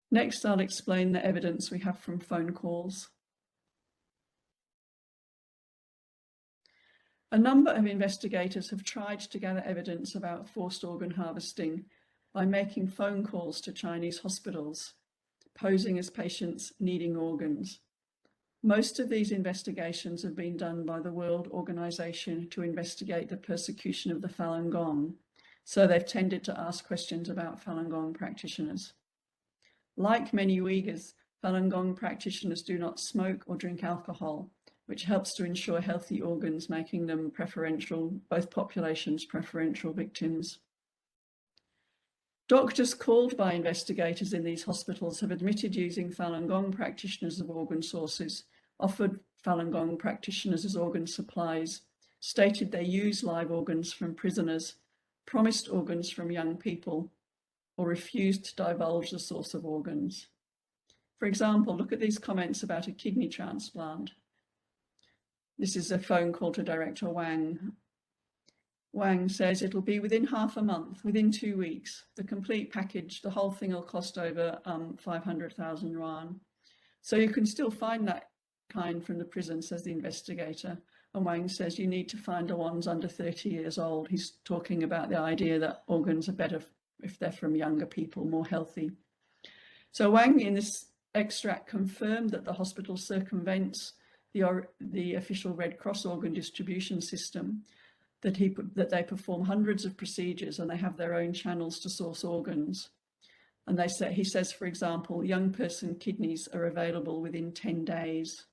Next, I'll explain the evidence we have from phone calls. A number of investigators have tried to gather evidence about forced organ harvesting by making phone calls to Chinese hospitals, posing as patients needing organs. Most of these investigations have been done by the World Organization to investigate the persecution of the Falun Gong, so they've tended to ask questions about Falun Gong practitioners. Like many Uyghurs, Falun Gong practitioners do not smoke or drink alcohol, which helps to ensure healthy organs, making them both populations preferential victims. Doctors called by investigators in these hospitals have admitted using Falun Gong practitioners as organ sources, offered Falun Gong practitioners as organ supplies, stated they use live organs from prisoners, promised organs from young people, or refused to divulge the source of organs. For example, look at these comments about a kidney transplant. This is a phone call to Director Wang. Wang says it'll be within half a month, within 2 weeks. The complete package, the whole thing will cost over 500,000 yuan. So you can still find that kind from the prison, says the investigator. And Wang says you need to find the ones under 30 years old. He's talking about the idea that organs are better if they're from younger people, more healthy. So Wang in this extract confirmed that the hospital circumvents the official Red Cross organ distribution system, that they perform hundreds of procedures and they have their own channels to source organs. And he says, for example, young person kidneys are available within 10 days.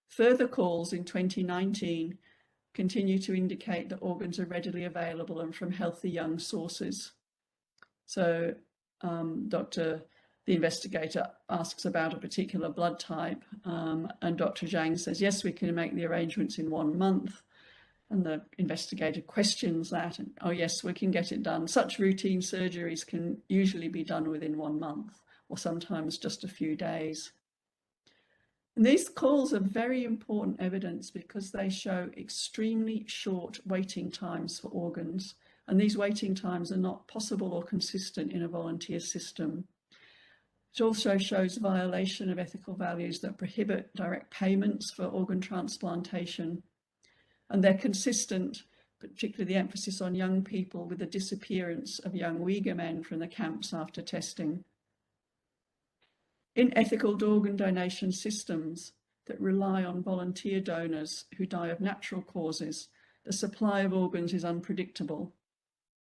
Further calls in 2019 continue to indicate that organs are readily available and from healthy young sources. So the investigator asks about a particular blood type, and Dr. Zhang says, yes, we can make the arrangements in 1 month. And the investigator questions that, and oh yes, we can get it done. Such routine surgeries can usually be done within 1 month, or sometimes just a few days. And these calls are very important evidence because they show extremely short waiting times for organs. And these waiting times are not possible or consistent in a volunteer system. It also shows violation of ethical values that prohibit direct payments for organ transplantation. And they're consistent, particularly the emphasis on young people, with the disappearance of young Uyghur men from the camps after testing. In ethical organ donation systems that rely on volunteer donors who die of natural causes, the supply of organs is unpredictable.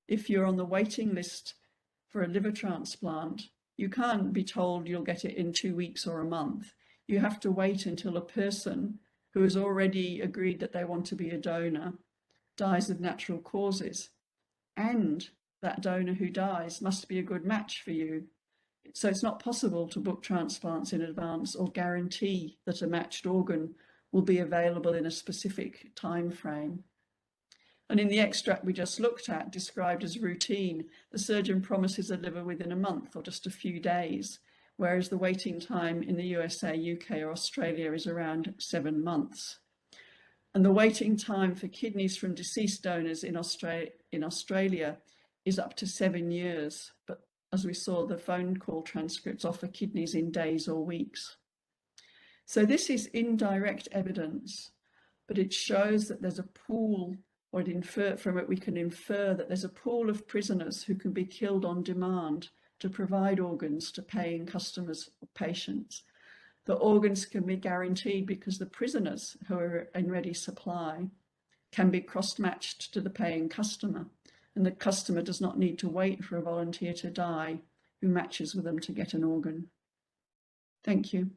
If you're on the waiting list for a liver transplant, you can't be told you'll get it in 2 weeks or a month. You have to wait until a person who has already agreed that they want to be a donor dies of natural causes. And that donor who dies must be a good match for you. So it's not possible to book transplants in advance or guarantee that a matched organ will be available in a specific time frame. And in the extract we just looked at, described as routine, the surgeon promises a liver within a month or just a few days, whereas the waiting time in the USA, UK or Australia is around 7 months. And the waiting time for kidneys from deceased donors in Australia is up to 7 years. But as we saw, the phone call transcripts offer kidneys in days or weeks. So this is indirect evidence, but it shows that there's a pool, or from it we can infer that there's a pool of prisoners who can be killed on demand to provide organs to paying customers or patients. The organs can be guaranteed because the prisoners who are in ready supply can be cross-matched to the paying customer, and the customer does not need to wait for a volunteer to die who matches with them to get an organ. Thank you.